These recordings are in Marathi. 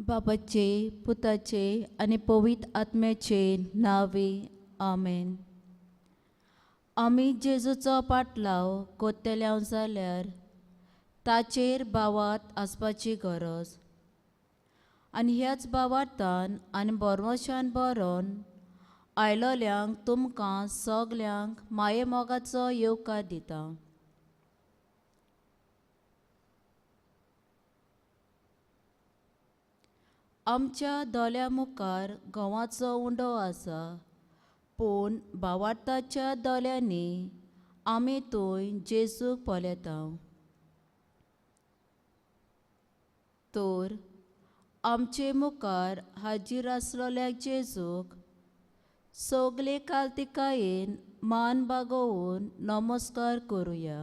बापाचे पुताचे आनी पवित्र आत्म्याचे नावे आमेन. आमी जेजूचो पाटलाव कोत्तेल्याव जाल्यार ताचेर भावार्थ आसपाची गरज. आनी ह्याच भावार्थान आनी बरवशान बरोवन आयलोल्यांक तुमकां सगल्यांक माये मोगाचो येवकार दिता. आमच्या दोल्या मुखार घोवाचो उंडो आसा, पूण भावार्थाच्या दोल्यांनी आमी थंय जेजूक पळयता. तर आमचे मुखार हाजीर आसलोल्या जेजूक सगळे काल्तिकायेन मान बागोवन नमस्कार करुया.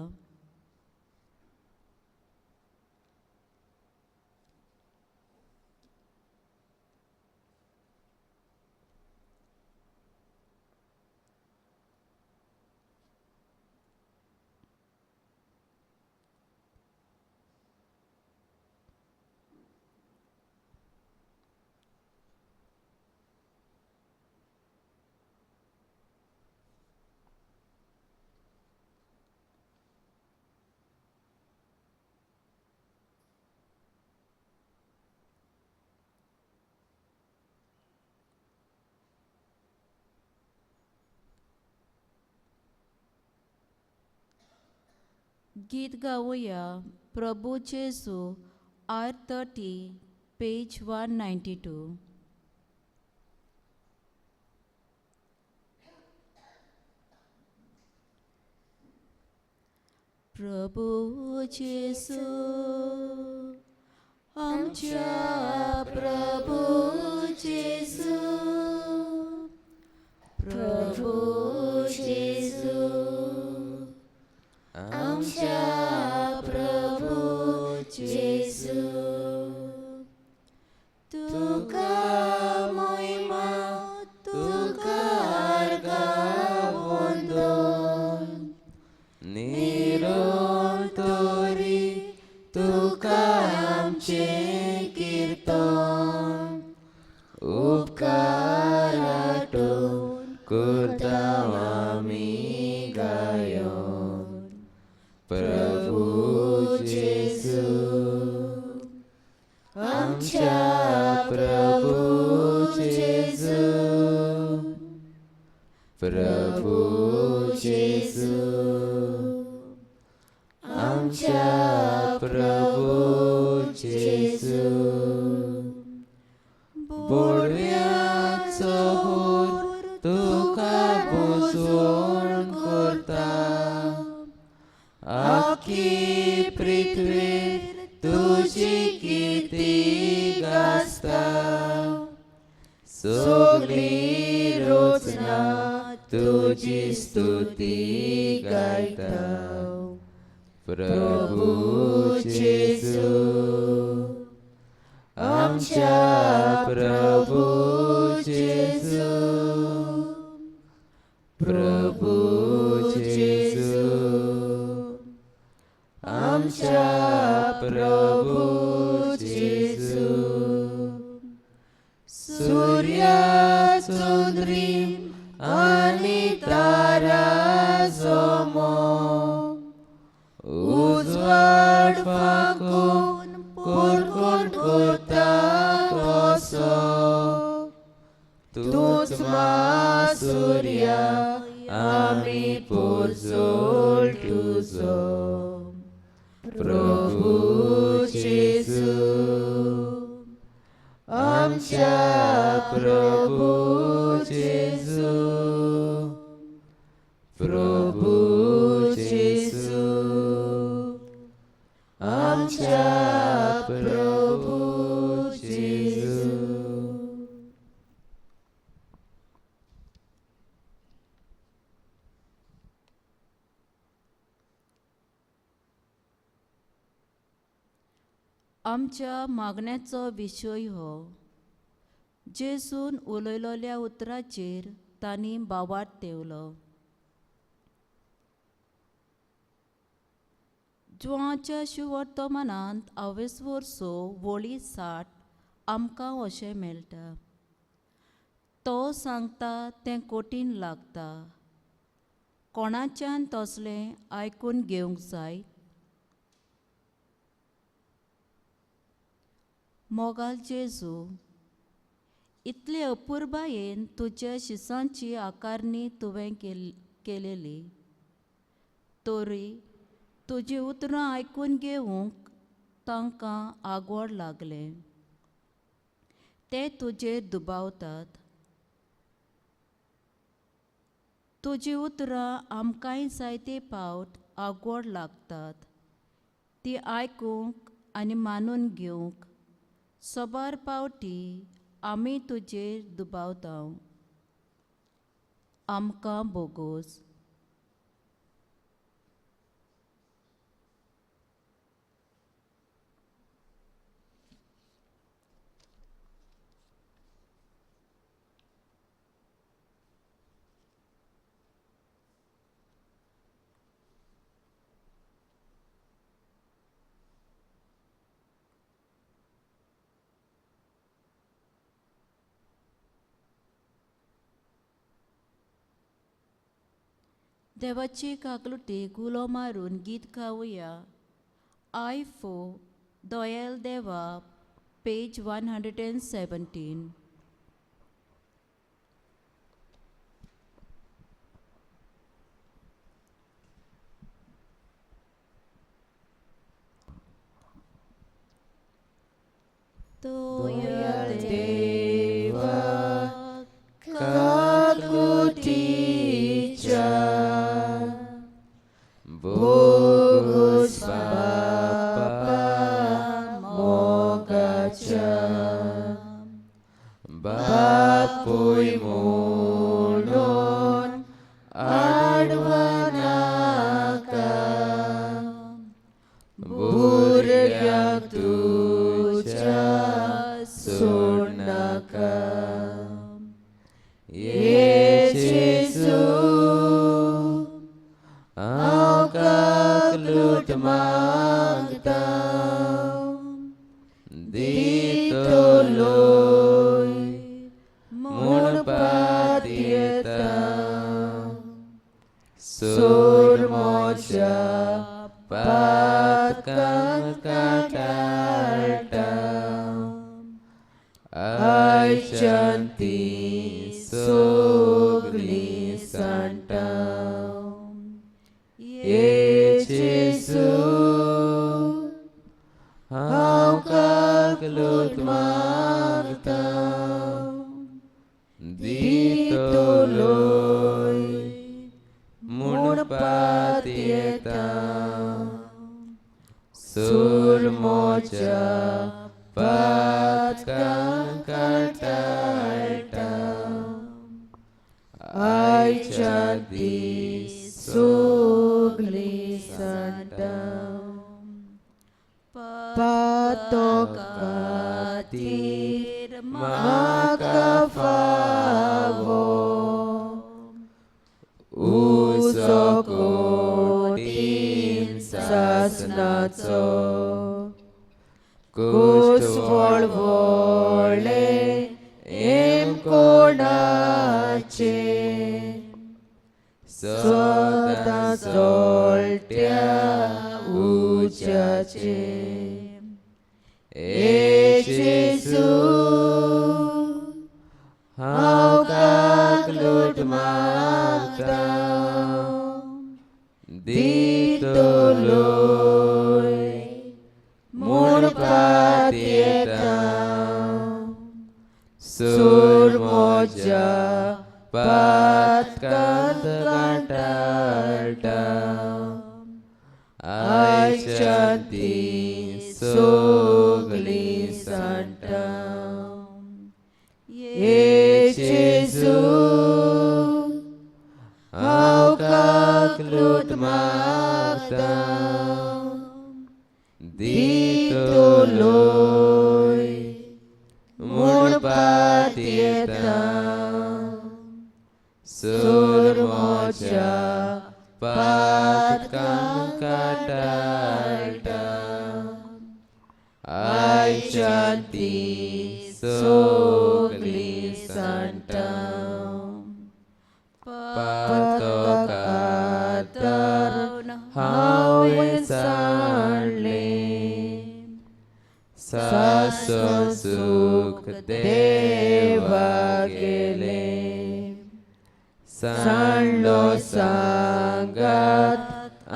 गीत गावुया प्रभू जेजू R30 पेज 192. प्रभू जेजू आमच्या प्रभू जेजू, प्रभू जेजू आमच्या प्रभू जेजू, तुका महिमा तुका वंदन निरंतरी तुका आमचे कीर्तन उपकार आठोवन करता आमी गायन. प्रभू जेजू आमच्या प्रभू जेजू, प्रभू जेजू आमच्या प्रभू जेजू, बोडव्याचो होर तुका बुजवण करता, आखी पृथ्वीर तुजी किर्ती गाजता, सगळी रोजना तुजी स्तुती गायता. प्रभू जेजू आमच्या प्रभू जेजू, प्रभू जेजू आमच्या प्रभू जेजू, सूर्या चंद्रीम आनी तारा जमो उजवाड फाकून पुरकून करता कसो, तूच मा सूर्या आमी पोजोल तुजो. प्रभू जेजू आमच्या प्रभू जेजू, प्रभू जेजू आमच्या प्रभू जेजू. आमच्या मागण्याचो विशय हो. जेजून उलयलोल्या उतराचेर तांणी भावार्थ तेवलो. जुवाच्या शिवर्तमानांत 20 वर्सो वळी 60 आमकां अशें मेळटा. तो सांगता तें कठीण लागता. कोणाच्यान तसलें आयकून घेवंक जाय. मोगाल जेजू, इतले अपुर्बायेन तुज्या शिसांची आकारणी तुवें केलेली. तरी तुजी उतरां आयकून घेवंक तांकां आगोड लागलें. ते तुजेर दुबावतात. तुजी उतरां आमकांय जायते फावट आगोड लागतात. ती आयकूंक आनी मानून घेवंक सोबार पावटी आमी तुजेर दुबावता. आमकां बोगोस. देवाची काकलुटी गुलो मारून गीत गावुया. आय फो दोयेल देवा, पेज 117. दोयेल देवा, काकलुटीच्या बोगोस बापा मोगाच्या, बापूय म्हणून आडवा नाका, भुरग्यांक तुज्या सोड नाका. जेजू, हांव काकलूट मागता, दितलोय म्हणपात येता. सोड म्हज्या पातकांक काटाळटा, आयच्यान ती सगळीं सांटा. जेजू, हांव काकलूट मागता, दितलोय म्हणपात येता. सोड म्हज्या पातकांक काटाळटा, आयच्यान ती सगळीं सांटा. पातोक खातीर म्हाका फावो, उजो कठीण सासणाचो. कश्ट व्हडले हेम कोणाचे, सदां जळट्या उज्याचे. जेजू, हांव काकलूट मागता, दितलोय म्हणपात येता. सोड म्हज्या पातकांक काटाळटा, आयच्यान ती सगळीं सांटा. जेजू, हांव काकलूट मागता, दितलोय म्हणपात येता. सोड म्हज्या पातकांक काटाळटा, आयच्यान शांती सोगली संत पतोकातर हावे सांडले सासो सुख देवा गेले सांडलो सांगात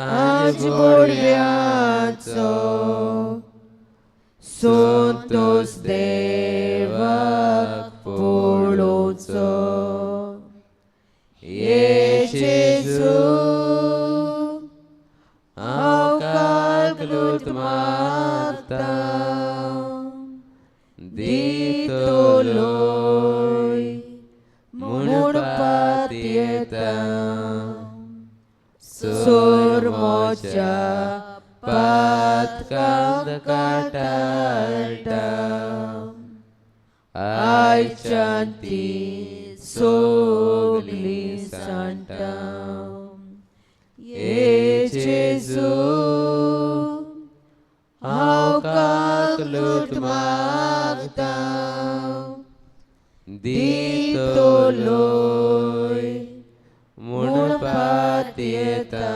आज बोडव्याचो संतोष देवाक पळोवचो ये जेजू हांव कागलूत मागता दितलोय म्हणपात येता सोर मोच्या पातकांत काटाळटा आय शांती सोगली सांटा ये जेजू हांव कागलूत मागता दितलोय म्हणपात येता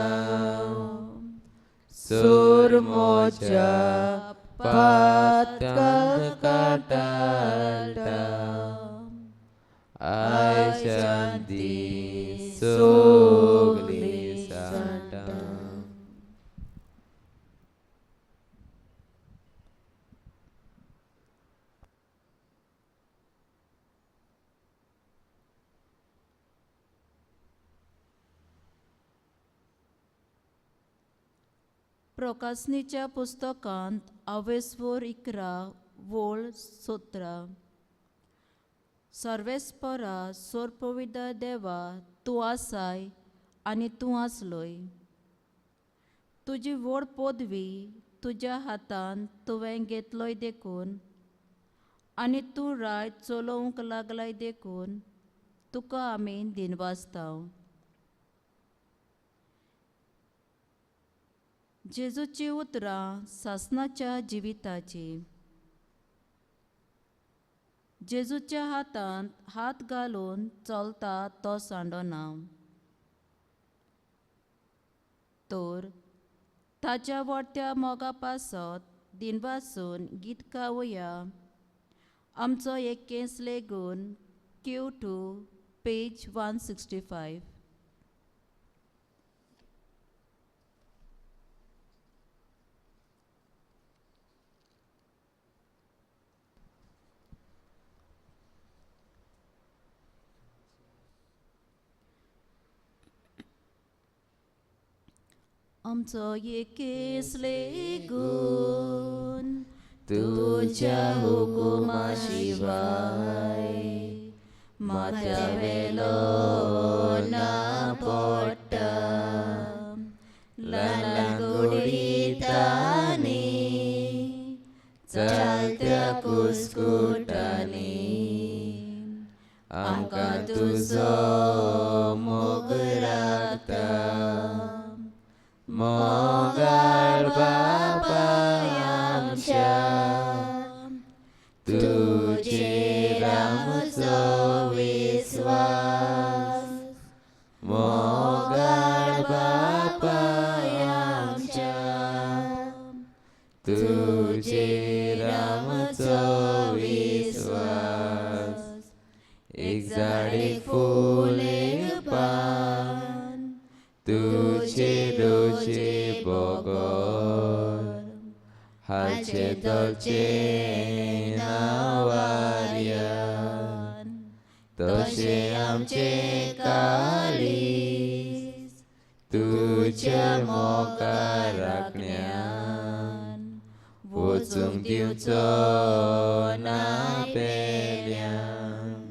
सोर मोच्या पातकांत काटाळटा आय शांती सोगली सांटा प्रकाशनीच्या पुस्तकांत आवेसवर 11 वोळ 17 सर्वेस्परा सोरपविदा देवा तूं आसाय आनी तूं आसलोय तुजी व्हड पदवी तुज्या हातांत तुवें घेतलोय देखून आनी तूं राय चलोवंक लागलाय देखून तुका आमी दिनवासताव जेजूची उतरां सासणाच्या जिविताची जेजूच्या हातांत हात घालून चलता तो सांडो ना तर ताच्या वरत्या मोगा पासत दिनवासून गीत गावया आमचो एकेंस लेगून Q2 पेज 165 आमचो एकेस लेगून तुझ्या हुकुमा शिवाय माथ्या वेलो ना पडटा ल्हान गोडीतांनी चालत्या कुस्कुटांनी आमकां तुजो मोग राखता मोगाळ बापाय आमच्या तुजेर आमचो विस्वास मोगाळ बापाय आमच्या तुजेर आमचो विस्वास एक झाड एक फूल एक पान तुझे रोजे बोगोर हाचे दोचे नावार्यान तशे आमचे काळीज तुझ्या मोगार राखण्यान वचूंक दिवचो ना पेल्यान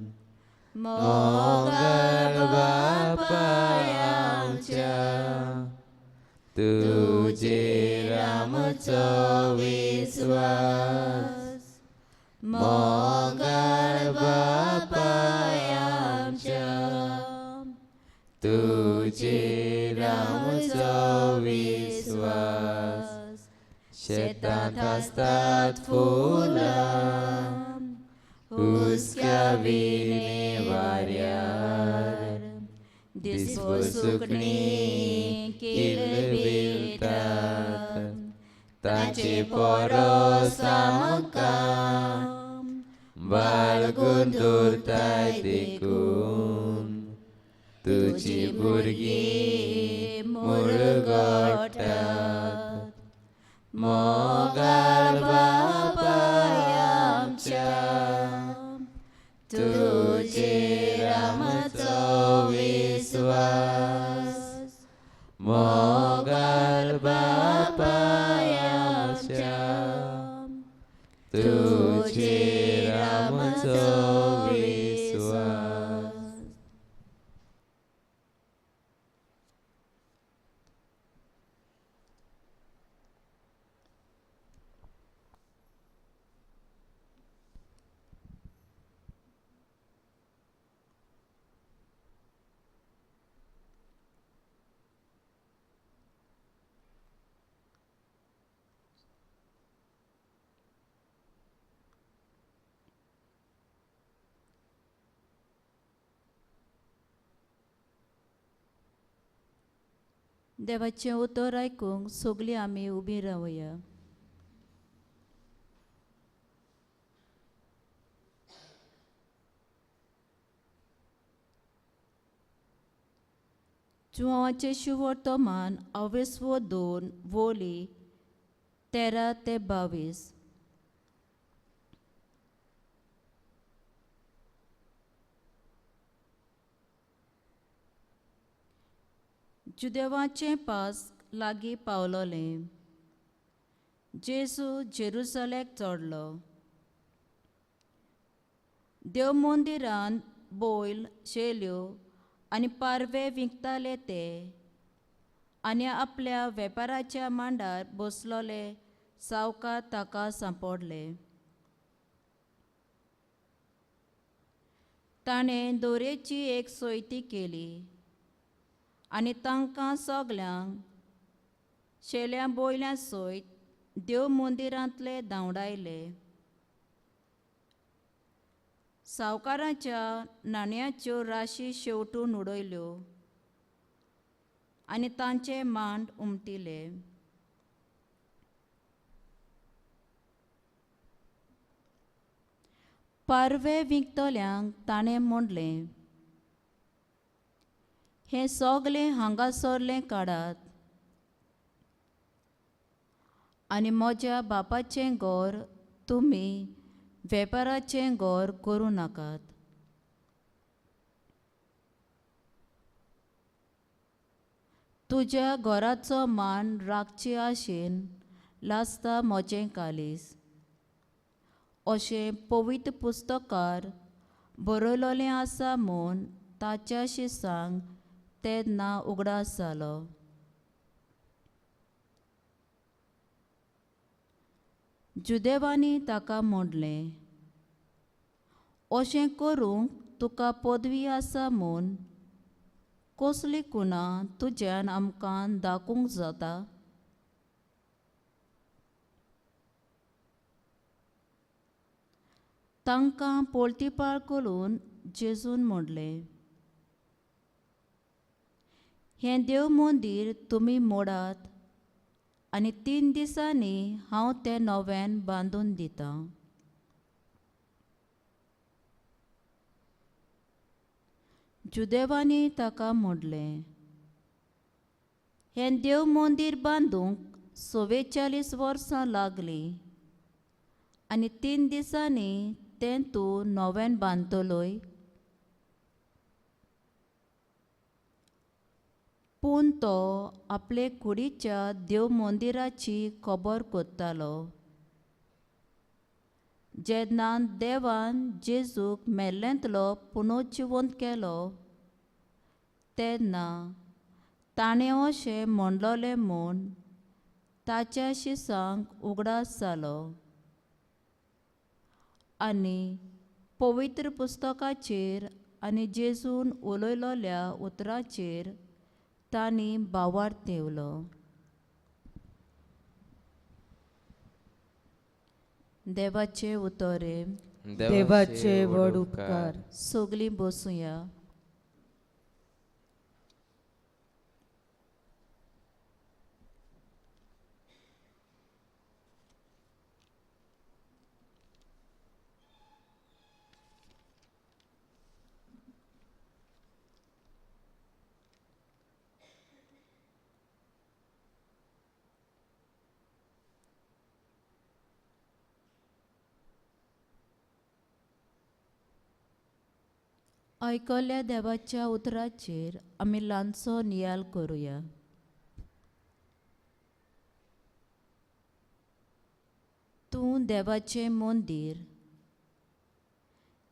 मोगार बापाय आमच्या तुजेर आमचो विस्वास मोगार बापाय आमच्या तुजेर आमचो विस्वास शेतांत आसतात फुलां हुस्क्या विणे वाऱ्यार दिसभर सुकणी किलबिलतात तांचे पोरस आमकां बाळगून दवरताय देखून तुजी भुरगीं मुरगोडटात मोगाळ बापाय आमच्या तुजेर आमचो विस्वास मोगाळ बापाय आमच्या तुजेर आमचो विस्वास. देवाचें उतर आयकूंक सगळीं आमी उबीं रावया. जुवांचे शिवोर तोमान अवेस्वो 2 वोली 13 ते 22. जुदेवाचें पास्क लागीं पावलोलें. जेजू जेरुसलेक चडलो. देव मंदिरांत बैल शेल्यो आनी पारवे विकताले ते आनी आपल्या वेपाराच्या मांडार बसलोले सावकार ताका सांपडले. ताणें दोरेची एक सोयती केली आनी तांकां सगल्यांक शेल्या बोयल्या सयत देव मंदिरांतले धांवडायले. सावकाराच्या नाण्यांच्यो राशी शेवटून उडयल्यो आनी तांचे मांड उमटिले. पारवे विकतल्यांक ताणें म्हणलें, हें सगलें हांगासरलें काडात आनी म्हज्या बापाचें घर तुमी वेपाराचें घर करूं नाकात. तुज्या घराचो मान राखचे आशेन लासता म्हजें कालीस अशें पवित्र पुस्तकार बरयलोलें आसा म्हूण ताच्याशी सांग तेन्ना उगडास जालो. जुदेवानी ताका म्हणलें, अशें करूंक तुका पदवी आसा म्हूण कसली गुणां तुज्यान आमकां दाखोवंक जाता? तांकां पळतीपाळ करून जेजून म्हणलें, हें देव मंदीर तुमी मोडात आनी 3 दिसांनी हांव तें नव्यान बांदून दितां. जुदेवानी ताका म्हणलें, हें देव मंदीर बांदूंक 44 वर्सां लागलीं आनी 3 दिसांनी तें तूं नव्यान बांदतलोय? पूण तो आपले कुडीच्या देव मंदिराची खबर कोत्तालो. जेन्ना देवान जेजूक मेल्ल्यांतलो पुनर्जिवंत केलो तेन्ना ताणें अशें म्हणलोलें म्हूण ताच्या शिसांक उगडास जालो आनी पवित्र पुस्तकाचेर आनी जेजून उलयलोल्या उतरांचेर तांणी बावार तेवलो. देवाचे उतोरे. देवाचे व्हड उपकार. सगलीं बसूया. आयकल्ल्या देवाच्या उतराचेर आमी ल्हानसो नियाल करुया. तूं देवाचें मंदीर,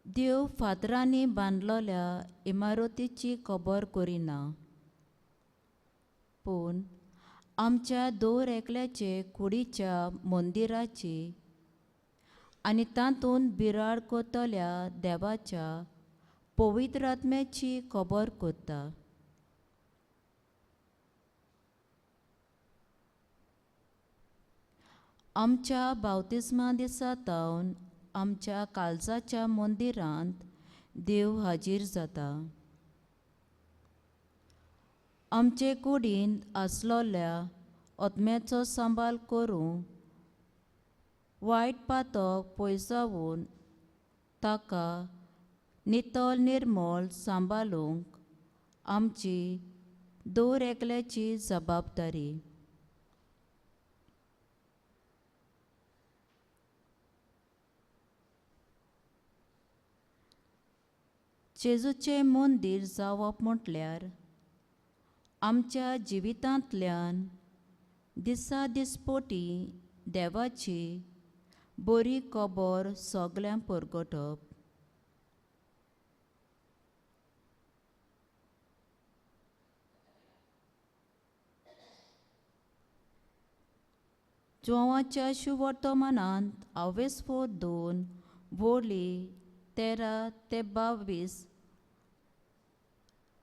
देव फातरांनी बांदलोल्या इमारतीची खबर करिना, पूण आमच्या दर एकल्याचे कुडीच्या मंदिराची आनी तातूंत बिराड कोतल्या देवाच्या पवित्र आत्म्याची खबर करता. आमच्या बावतिस्मा दिसा सावन आमच्या काळजाच्या मंदिरांत देव हाजीर जाता. आमचे कुडींत आसलोल्या आत्म्याचो सांबाळ करूंक, वायट पातक पयसावून ताका नितळ निर्मळ सांबाळूंक आमची दर एकल्याची जबाबदारी. जेजूचें मंदीर जावप म्हटल्यार आमच्या जिवितांतल्यान दिसा दिसपोटी देवाची बरी खबर सगळ्यांक परगटप. जोवाच्या शुवर्तमानांत आवेस्फोट 2 वोली 13 ते 22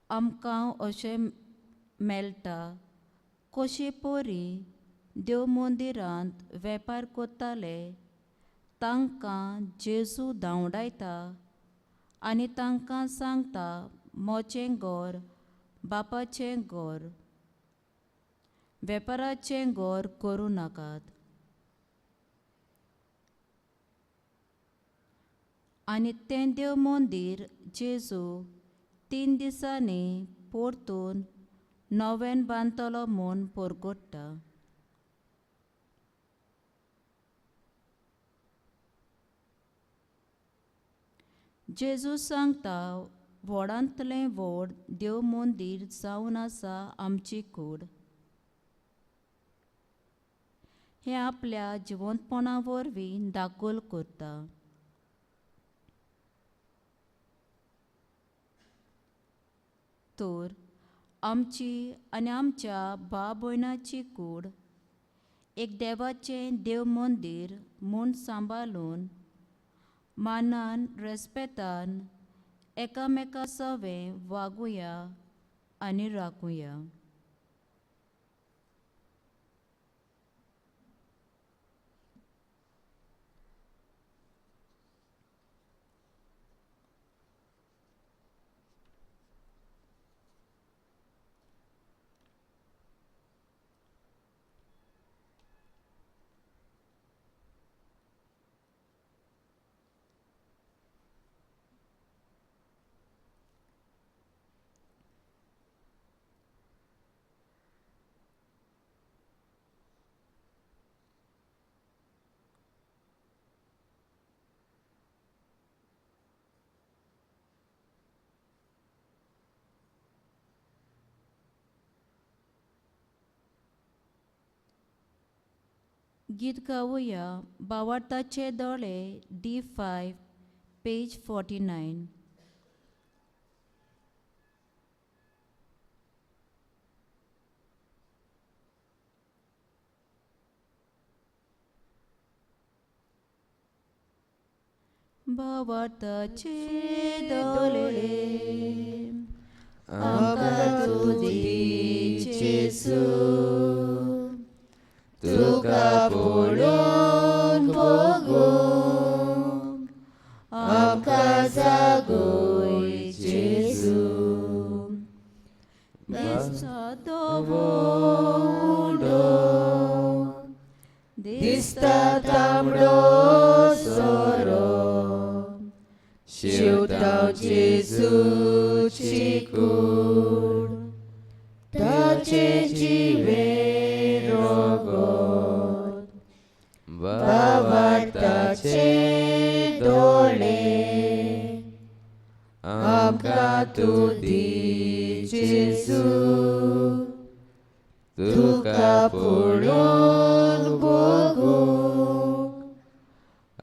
आमकां अशें मेळटा कशे परी देव मंदिरांत वेपार कोत्ताले तांकां जेजू धांवडायता आनी तांकां सांगता मोचें घर बापाचें घर, वेपाराचें घर करूं नाकात. आनी तें देव मंदीर जेजू 3 दिसांनी परतून नवें बांदतलो म्हूण परगट्टा. जेजू सांगता व्हडांतलें व्हड देव मंदीर जावन आसा आमची कूड. हें आपल्या जिवंतपणा वरवीं दाखोल करता. तर आमची आनी आमच्या भाव भयणाची कूड एक देवाचें देव मंदीर म्हूण सांबाळून मानान रेस्पेतान एकामेका सवें वागुया आनी राखुया. गीत गावुया भावार्थाचे दोळे D5 पेज 49. भावार्थाचे दोळे आमकां तूं दी जेजू, तुका पळोवन भोगूं तांबडो सोरो शेवतां जेजूची कूड ताचे जिवे रोगोत बाबाताचे दोळे आमकां तूं दी जेजू तुका पळोवन बगूंक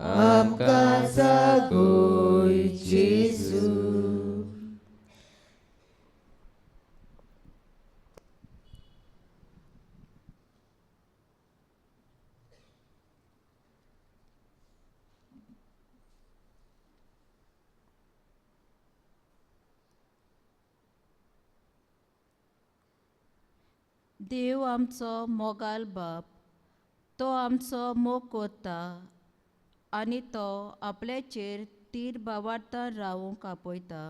आमकां जागोय जेजू. देव आमचो मोगाल बाप, तो आमचो मोग कोता आनी तो आपल्याचेर तीर बावार्थान रावूंक आपयता.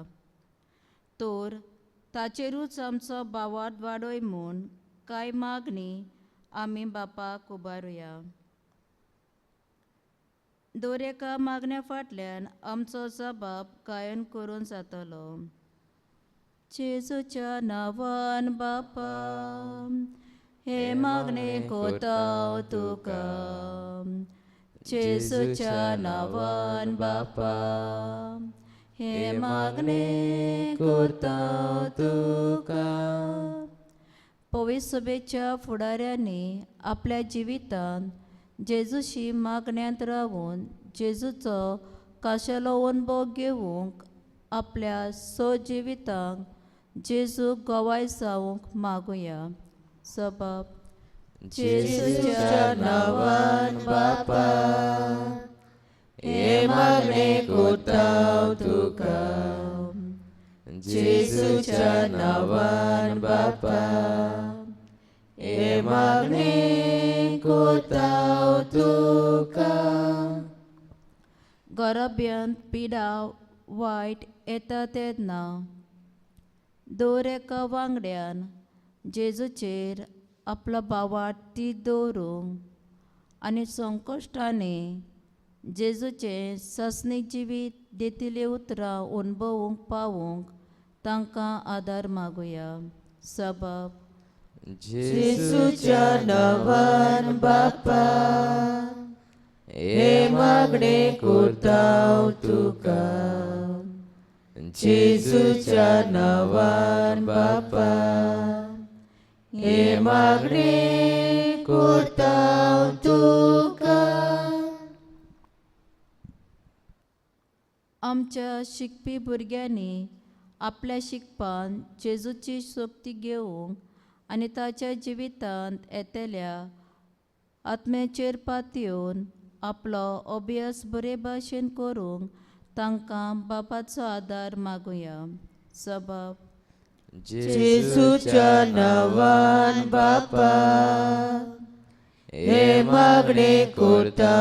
तर ताचेरूच आमचो बावार्थ वाडोय म्हूण कांय मागणी आमी बापाक उबारुया. दर एका मागण्या फाटल्यान आमचो जबाब गायन करून जातलो. जेजूच्या नांवान बापा, हे मागणे कोता तुका. जेजूच्या नांवान बापा, हे मागणे कोता तुका. पवित्र सभेच्या फुडाऱ्यांनी आपल्या जिवितांत जेजूशी मागण्यांत रावून जेजूचो खाशेलो अनुभव घेवंक आपल्या जिवितांक जेजूक गोवाय जावंक मागुया. सबब जेजूच्या नांवान बापा, हे मागणे कोता तुका. जेजूच्या नांवान बापा, हे मागणे कोता तुका. गरब्यांत पिडा वायट येता तेन्ना दर एका वांगड्यान जेजूचेर आपलो बावार्थ तीग दवरूंक आनी संकश्टांनी जेजूचें सस्नीक जिवीत दितिल्लीं उतरां अणभवूंक पावूंक तांकां आदार मागुया. सबब जेजूच्या नांवान बापा, हे मागणे कोता तुका. जेजूच्या नांवान बापा, हे मागणे कोता तुका. आमच्या शिकपी भुरग्यांनी आपल्या शिकपान जेजूची सोबती घेवंक आनी ताच्या जिवितांत येतेल्या आत्म्याचेर पातयेवन आपलो अभ्यास बरे भाशेन करूंक तांकां बापाचो आदार मागुया. सबब जेजूच्या नांवान बापा, हे मागणे कोता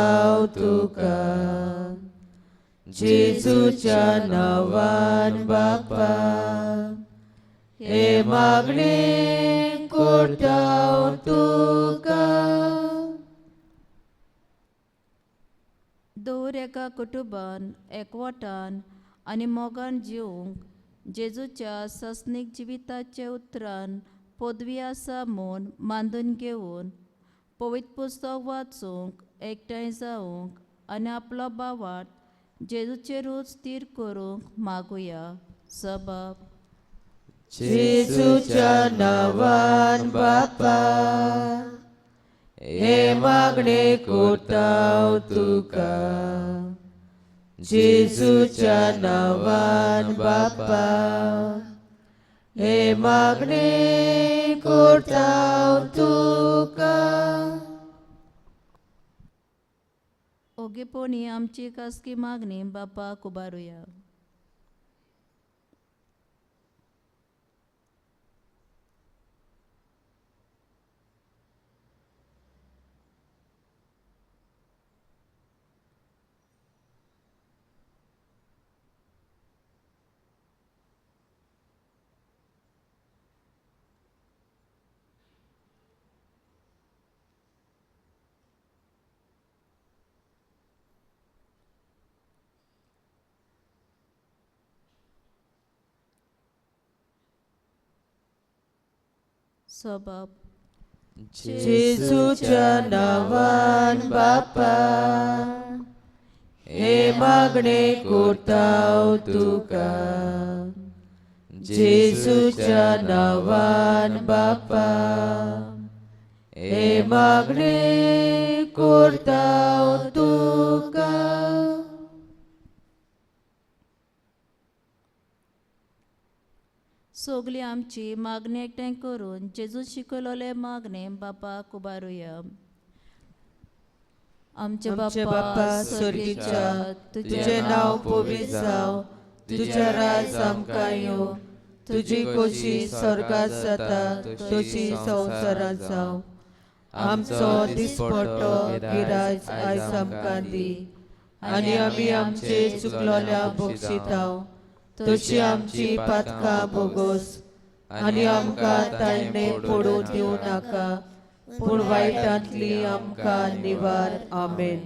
तुका. जेजूच्या नांवान बापा, हे मागणे कोता तुका. दर एका कुटुंबान एकवटान आनी मोगान जिवंक जेजूच्या सस्नीक जिविताचे उतरान पदवी आसा म्हूण मानून घेवन पवित्र पुस्तक वाचूंक एकठांय जावंक आनी आपलो बावार्थ जेजूचेरूच तीर करूंक मागुया. सबब जेजूच्या नांवान बापा, हे मागणे कोता तुका. जेजूच्या नांवान बापा, हे मागणे कोता तुका. ओगेपणी आमची खासगी मागणी बापाक उबारुया. स्वभाव जेजूच्या नांवान बापा हे मागणे करता तुका जेजूच्या नांवान बापा हे मागणे करता तुका सगळी आमची मागणी एकठांय करून जेजू शिकवलेले मागणे बापाक उबारुया. आमचे बापा स्वर्गीच्या तुझे नाव पवित्र जाव तुझे राज आमकां येवं तुजी खोशी स्वर्गात जाता तशी संवसारात जावं. आमचो दिसपट्टो गिरायज आयज आमकां दी आनी आमी आमचे चुकलोल्या बक्षितांव तशी आमची पातकां बोगोस आनी आमकां ताळणे पडूं दिवं नाका पूण वायटांतली आमकां निवार. आमेन.